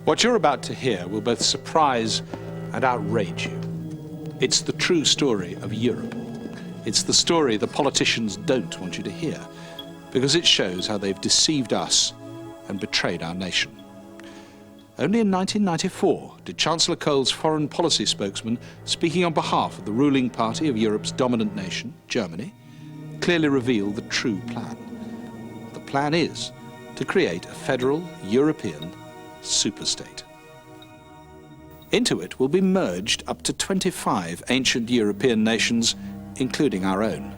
What you're about to hear will both surprise and outrage you. It's the true story of Europe. It's the story the politicians don't want you to hear, because it shows how they've deceived us and betrayed our nation. Only in 1994 did Chancellor Kohl's foreign policy spokesman, speaking on behalf of the ruling party of Europe's dominant nation, Germany, clearly reveal the true plan. The plan is to create a federal European superstate. Into it will be merged up to 25 ancient European nations, including our own.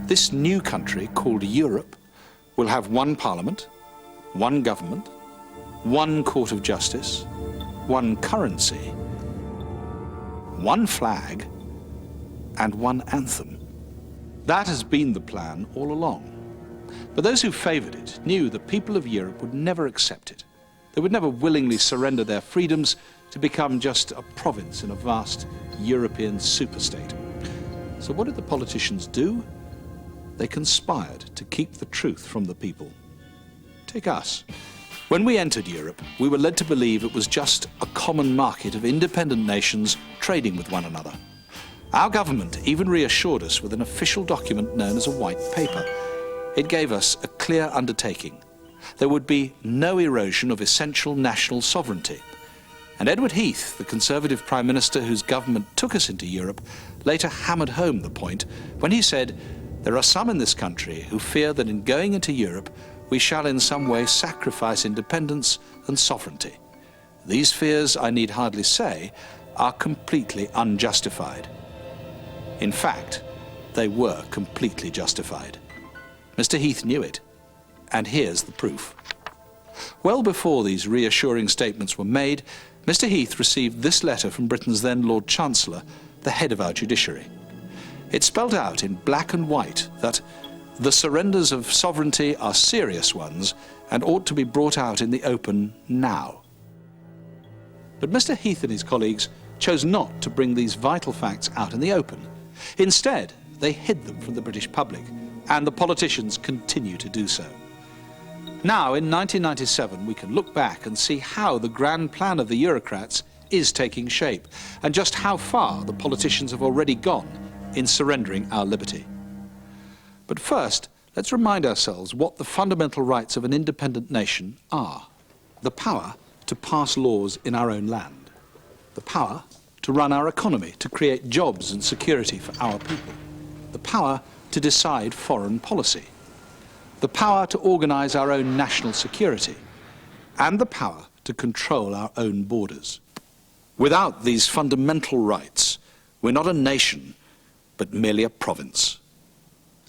This new country, called Europe, will have one parliament, one government, one court of justice, one currency, one flag, and one anthem. That has been the plan all along. But those who favoured it knew the people of Europe would never accept it. They would never willingly surrender their freedoms to become just a province in a vast European superstate. So what did the politicians do? They conspired to keep the truth from the people. Take us. When we entered Europe, we were led to believe it was just a common market of independent nations trading with one another. Our government even reassured us with an official document known as a white paper. It gave us a clear undertaking. There would be no erosion of essential national sovereignty. And Edward Heath, the Conservative Prime Minister whose government took us into Europe, later hammered home the point when he said, "There are some in this country who fear that in going into Europe, we shall in some way sacrifice independence and sovereignty. These fears, I need hardly say, are completely unjustified." In fact, they were completely justified. Mr. Heath knew it, and here's the proof. Well before these reassuring statements were made, Mr. Heath received this letter from Britain's then Lord Chancellor, the head of our judiciary. It spelled out in black and white that the surrenders of sovereignty are serious ones and ought to be brought out in the open now. But Mr. Heath and his colleagues chose not to bring these vital facts out in the open. Instead, they hid them from the British public, and the politicians continue to do so. Now, in 1997, we can look back and see how the grand plan of the Eurocrats is taking shape, and just how far the politicians have already gone in surrendering our liberty. But first, let's remind ourselves what the fundamental rights of an independent nation are. The power to pass laws in our own land. The power to run our economy, to create jobs and security for our people. The power to decide foreign policy. The power to organise our own national security. And the power to control our own borders. Without these fundamental rights, we're not a nation, but merely a province.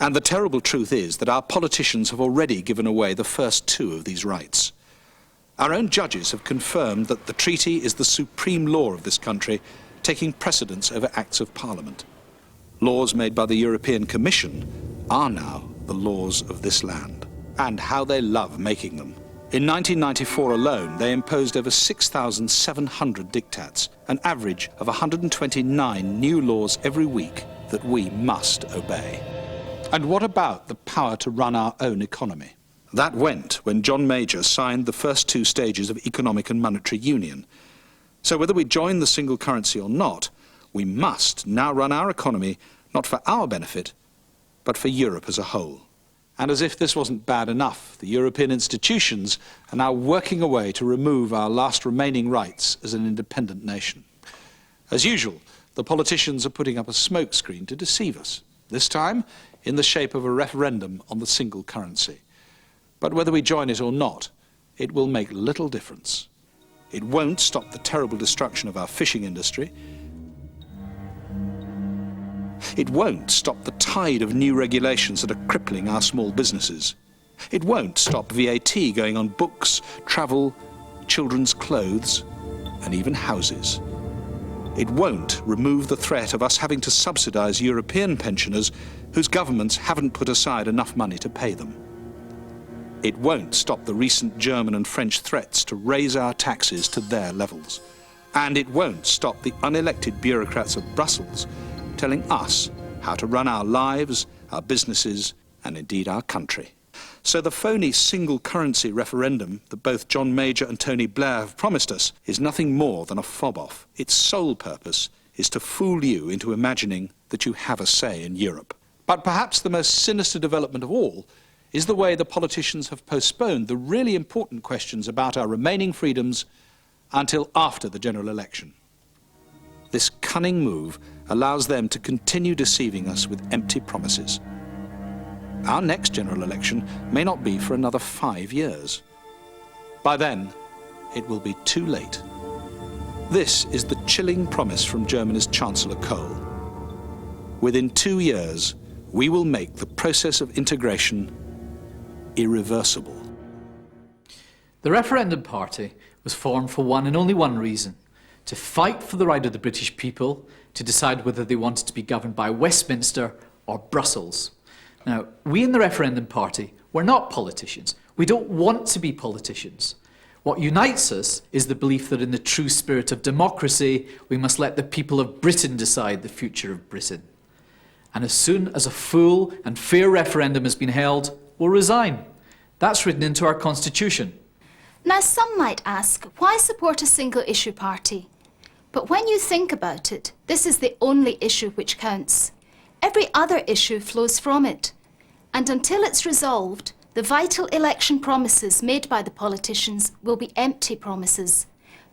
And the terrible truth is that our politicians have already given away the first two of these rights. Our own judges have confirmed that the treaty is the supreme law of this country, taking precedence over acts of Parliament. Laws made by the European Commission are now the laws of this land. And how they love making them. In 1994 alone, they imposed over 6,700 diktats, an average of 129 new laws every week that we must obey. And what about the power to run our own economy? That went when John Major signed the first two stages of economic and monetary union. So whether we join the single currency or not, we must now run our economy not for our benefit, but for Europe as a whole. And as if this wasn't bad enough, the European institutions are now working away to remove our last remaining rights as an independent nation. As usual, the politicians are putting up a smokescreen to deceive us, this time in the shape of a referendum on the single currency. But whether we join it or not, it will make little difference. It won't stop the terrible destruction of our fishing industry. It won't stop the tide of new regulations that are crippling our small businesses. It won't stop VAT going on books, travel, children's clothes, and even houses. It won't remove the threat of us having to subsidise European pensioners whose governments haven't put aside enough money to pay them. It won't stop the recent German and French threats to raise our taxes to their levels. And it won't stop the unelected bureaucrats of Brussels telling us how to run our lives, our businesses, and indeed our country. So the phony single currency referendum that both John Major and Tony Blair have promised us is nothing more than a fob-off. Its sole purpose is to fool you into imagining that you have a say in Europe. But perhaps the most sinister development of all is the way the politicians have postponed the really important questions about our remaining freedoms until after the general election. This cunning move allows them to continue deceiving us with empty promises. Our next general election may not be for another 5 years. By then, it will be too late. This is the chilling promise from Germany's Chancellor Kohl. Within 2 years, we will make the process of integration irreversible. The Referendum Party was formed for one and only one reason: to fight for the right of the British people to decide whether they wanted to be governed by Westminster or Brussels. Now, we in the Referendum Party, we're not politicians. We don't want to be politicians. What unites us is the belief that in the true spirit of democracy, we must let the people of Britain decide the future of Britain. And as soon as a full and fair referendum has been held, we'll resign. That's written into our constitution. Now, some might ask, why support a single-issue party? But when you think about it, this is the only issue which counts. Every other issue flows from it. And until it's resolved, the vital election promises made by the politicians will be empty promises,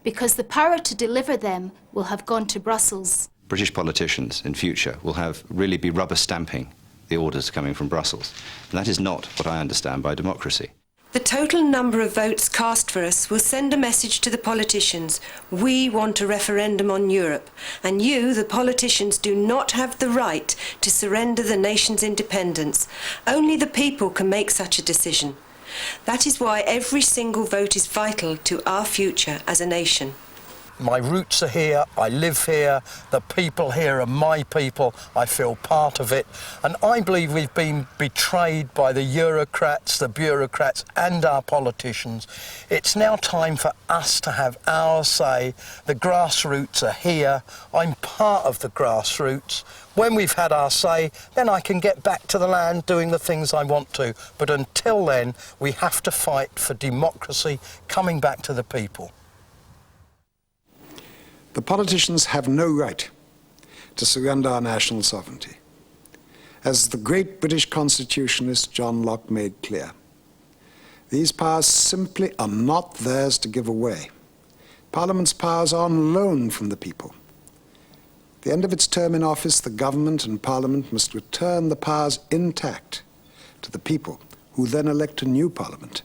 because the power to deliver them will have gone to Brussels. British politicians in future will really be rubber stamping the orders coming from Brussels. And that is not what I understand by democracy. The total number of votes cast for us will send a message to the politicians. We want a referendum on Europe, and you, the politicians, do not have the right to surrender the nation's independence. Only the people can make such a decision. That is why every single vote is vital to our future as a nation. My roots are here, I live here, the people here are my people, I feel part of it, and I believe we've been betrayed by the Eurocrats, the bureaucrats and our politicians. It's now time for us to have our say. The grassroots are here, I'm part of the grassroots. When we've had our say, then I can get back to the land doing the things I want to, but until then we have to fight for democracy coming back to the people. The politicians have no right to surrender our national sovereignty. As the great British constitutionalist John Locke made clear, these powers simply are not theirs to give away. Parliament's powers are on loan from the people. At the end of its term in office, the government and Parliament must return the powers intact to the people, who then elect a new Parliament,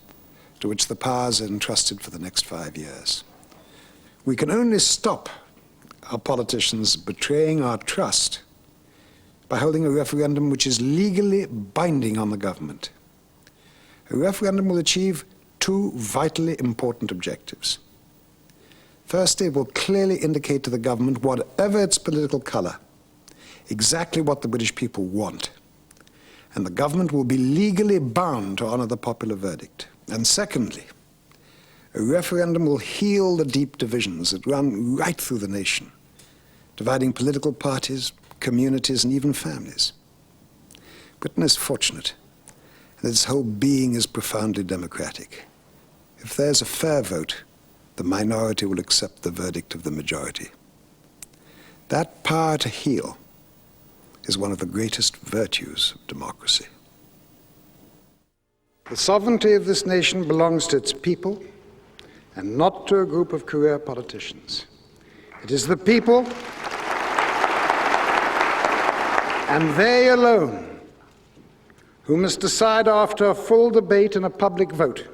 to which the powers are entrusted for the next 5 years. We can only stop our politicians betraying our trust by holding a referendum which is legally binding on the government. A referendum will achieve two vitally important objectives. Firstly, it will clearly indicate to the government, whatever its political colour, exactly what the British people want. And the government will be legally bound to honour the popular verdict. And secondly, a referendum will heal the deep divisions that run right through the nation, dividing political parties, communities, and even families. Britain is fortunate, and its whole being is profoundly democratic. If there's a fair vote, the minority will accept the verdict of the majority. That power to heal is one of the greatest virtues of democracy. The sovereignty of this nation belongs to its people, and not to a group of career politicians. It is the people, and they alone, who must decide after a full debate and a public vote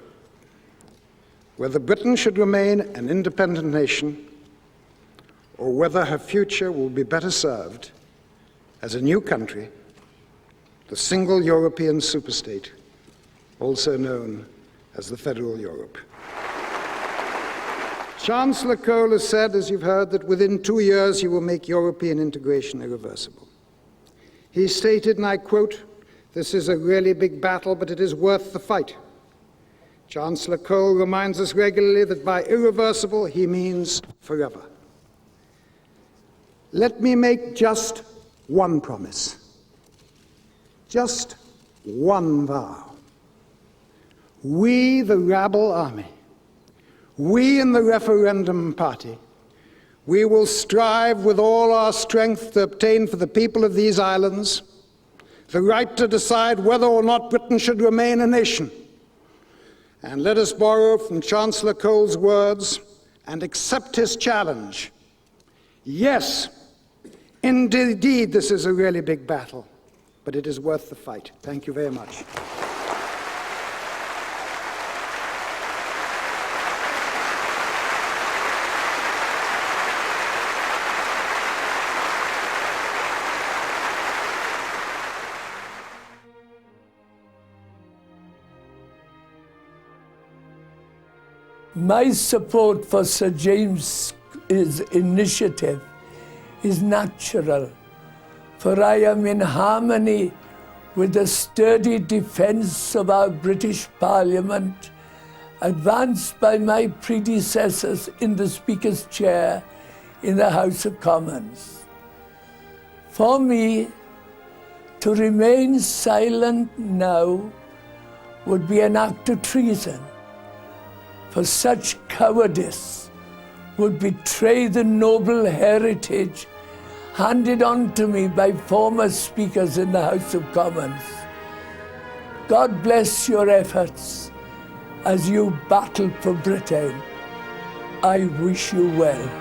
whether Britain should remain an independent nation or whether her future will be better served as a new country, the single European superstate, also known as the Federal Europe. Chancellor Kohl has said, as you've heard, that within 2 years he will make European integration irreversible. He stated, and I quote, "This is a really big battle, but it is worth the fight." Chancellor Kohl reminds us regularly that by irreversible he means forever. Let me make just one promise, just one vow. We, the rabble army, we in the Referendum Party, we will strive with all our strength to obtain for the people of these islands the right to decide whether or not Britain should remain a nation. And let us borrow from Chancellor Cole's words and accept his challenge. Yes, indeed, this is a really big battle, but it is worth the fight. Thank you very much. My support for Sir James's initiative is natural, for I am in harmony with the sturdy defence of our British Parliament, advanced by my predecessors in the Speaker's chair in the House of Commons. For me, to remain silent now would be an act of treason, for such cowardice would betray the noble heritage handed on to me by former speakers in the House of Commons. God bless your efforts as you battle for Britain. I wish you well.